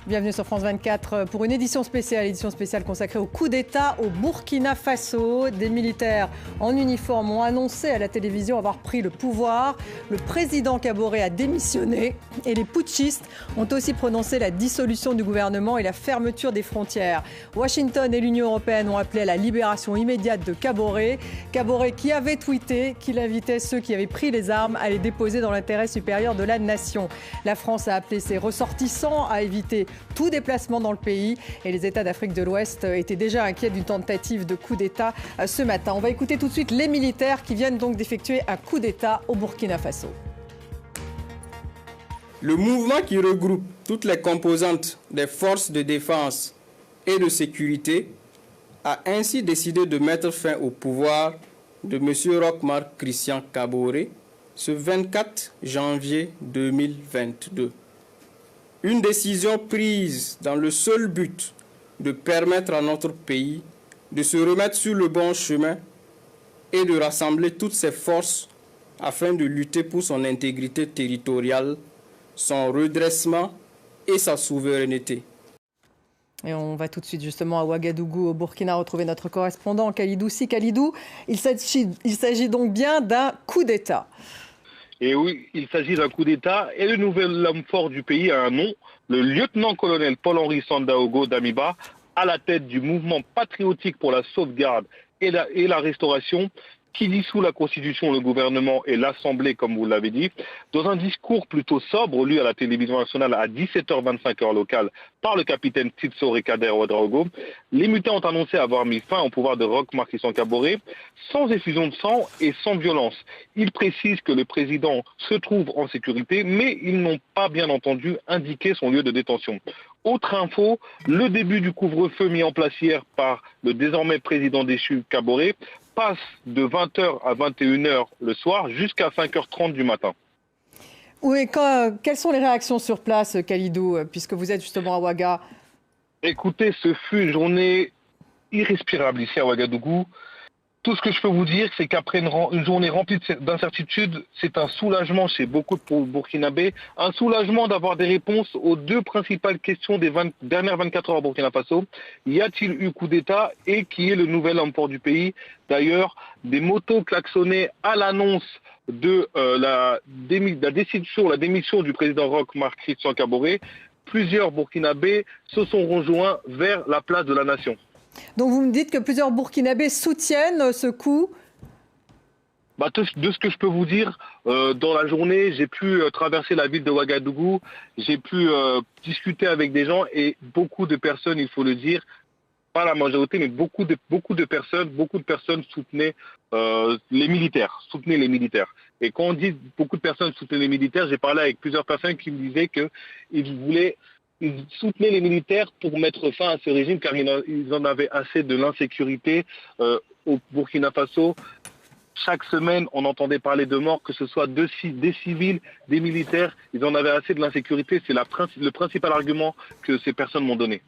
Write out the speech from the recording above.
Bienvenue sur France 24 pour une édition spéciale consacrée au coup d'État au Burkina Faso. Des militaires en uniforme ont annoncé à la télévision avoir pris le pouvoir. Le président Kaboré a démissionné et les putschistes ont aussi prononcé la dissolution du gouvernement et la fermeture des frontières. Washington et l'Union européenne ont appelé à la libération immédiate de Kaboré. Kaboré qui avait tweeté qu'il invitait ceux qui avaient pris les armes à les déposer dans l'intérêt supérieur de la nation. La France a appelé ses ressortissants à éviter tout déplacement dans le pays et les États d'Afrique de l'Ouest étaient déjà inquiets d'une tentative de coup d'État ce matin. On va écouter tout de suite les militaires qui viennent donc d'effectuer un coup d'État au Burkina Faso. Le mouvement qui regroupe toutes les composantes des forces de défense et de sécurité a ainsi décidé de mettre fin au pouvoir de M. Roch Marc Christian Kaboré ce 24 janvier 2022. Une décision prise dans le seul but de permettre à notre pays de se remettre sur le bon chemin et de rassembler toutes ses forces afin de lutter pour son intégrité territoriale, son redressement et sa souveraineté. Et on va tout de suite justement à Ouagadougou, au Burkina, retrouver notre correspondant Khalidou Si. Khalidou, il s'agit donc bien d'un coup d'État. Et oui, il s'agit d'un coup d'État et le nouvel homme fort du pays a un nom, le lieutenant-colonel Paul-Henri Sandaogo Damiba, à la tête du mouvement patriotique pour la sauvegarde et la restauration, qui dissout la Constitution, le gouvernement et l'Assemblée, comme vous l'avez dit. Dans un discours plutôt sobre, lu à la télévision nationale à 17h25 heure locale par le capitaine Titso Rekader Ouedraogo, les mutins ont annoncé avoir mis fin au pouvoir de Roch Marc Christian Kaboré, sans effusion de sang et sans violence. Ils précisent que le président se trouve en sécurité, mais ils n'ont pas bien entendu indiqué son lieu de détention. Autre info, le début du couvre-feu mis en place hier par le désormais président déchu Kaboré passe de 20h à 21h le soir jusqu'à 5h30 du matin. Oui, quelles sont les réactions sur place, Khalidou, puisque vous êtes justement à Ouaga? Écoutez, ce fut une journée irrespirable ici à Ouagadougou. Tout ce que je peux vous dire, c'est qu'après une journée remplie d'incertitudes, c'est un soulagement chez beaucoup de Burkinabés, un soulagement d'avoir des réponses aux deux principales questions des dernières 24 heures au Burkina Faso. Y a-t-il eu coup d'État et qui est le nouvel homme fort du pays? D'ailleurs, des motos klaxonnées à l'annonce de la démission du président Roch Marc Christian Kaboré. Plusieurs Burkinabés se sont rejoints vers la place de la Nation. Donc vous me dites que plusieurs Burkinabés soutiennent ce coup? De ce que je peux vous dire, dans la journée, j'ai pu traverser la ville de Ouagadougou, j'ai pu discuter avec des gens et beaucoup de personnes, il faut le dire, pas la majorité, mais beaucoup de personnes soutenaient les militaires, Et quand on dit beaucoup de personnes soutenaient les militaires, j'ai parlé avec plusieurs personnes qui me disaient qu'ils soutenaient les militaires pour mettre fin à ce régime car ils en avaient assez de l'insécurité au Burkina Faso. Chaque semaine, on entendait parler de morts, que ce soit des civils, des militaires. Ils en avaient assez de l'insécurité. C'est le principal argument que ces personnes m'ont donné.